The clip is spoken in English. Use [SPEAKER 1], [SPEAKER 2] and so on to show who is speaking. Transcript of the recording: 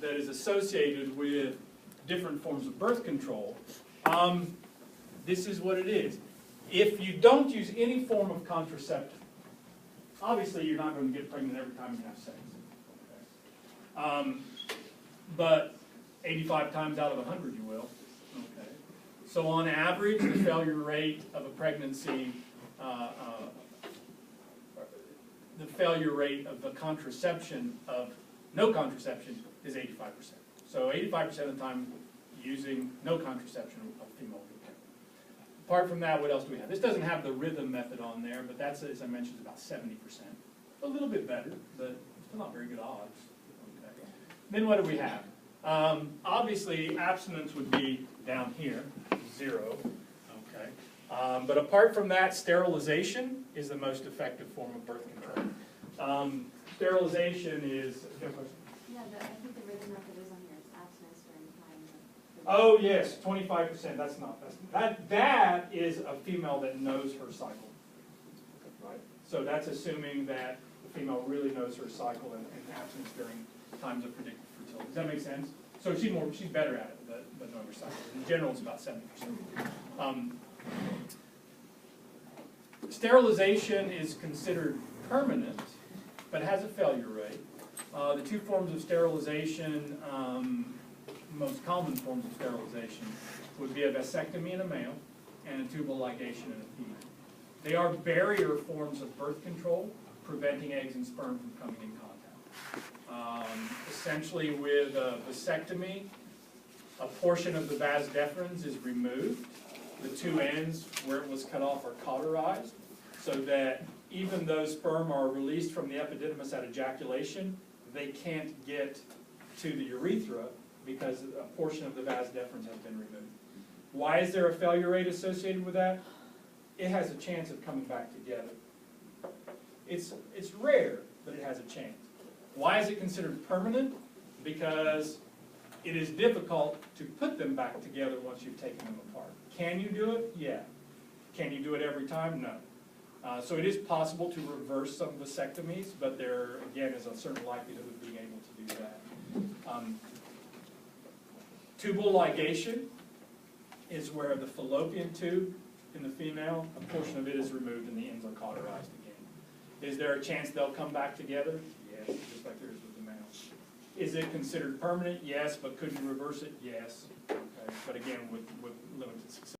[SPEAKER 1] that is associated with different forms of birth control, this is what it is. If you don't use any form of contraceptive, obviously you're not going to get pregnant every time you have sex. Okay? But 85 times out of 100 you will. Okay. So on average, the failure rate of a pregnancy, the failure rate of the contraception of no contraception is 85%. So 85% of the time using no contraception of female will get pregnant. Apart from that, what else do we have? This doesn't have the rhythm method on there, but that's, as I mentioned, about 70%. A little bit better, but still not very good odds. Okay. Then what do we have? Obviously, abstinence would be down here, 0. Okay. But apart from that, sterilization is the most effective form of birth control. Sterilization is.
[SPEAKER 2] Yeah, I think the rhythm method is on here. It's abstinence during time.
[SPEAKER 1] Oh yes, 25%. That's not. That is a female that knows her cycle. Right. So that's assuming that the female really knows her cycle and abstinence during times of predicted fertility. Does that make sense? So she's better at it than knowing her cycle. In general, it's about 70%. Sterilization is considered permanent, but has a failure rate. The two forms of sterilization, most common forms of sterilization, would be a vasectomy in a male and a tubal ligation in a female. They are barrier forms of birth control, preventing eggs and sperm from coming in contact. Essentially, with a vasectomy, a portion of the vas deferens is removed. The two ends where it was cut off are cauterized, so that even though sperm are released from the epididymis at ejaculation, they can't get to the urethra because a portion of the vas deferens has been removed. Why is there a failure rate associated with that? It has a chance of coming back together. It's rare, but it has a chance. Why is it considered permanent? Because it is difficult to put them back together once you've taken them apart. Can you do it? Yeah. Can you do it every time? No. So it is possible to reverse some vasectomies, but there, again, is a certain likelihood of being able to do that. Tubal ligation is where the fallopian tube in the female, a portion of it is removed and the ends are cauterized again. Is there a chance they'll come back together? Yes, just like there is with the male. Is it considered permanent? Yes, but could you reverse it? Yes. Okay. But again, with limited success.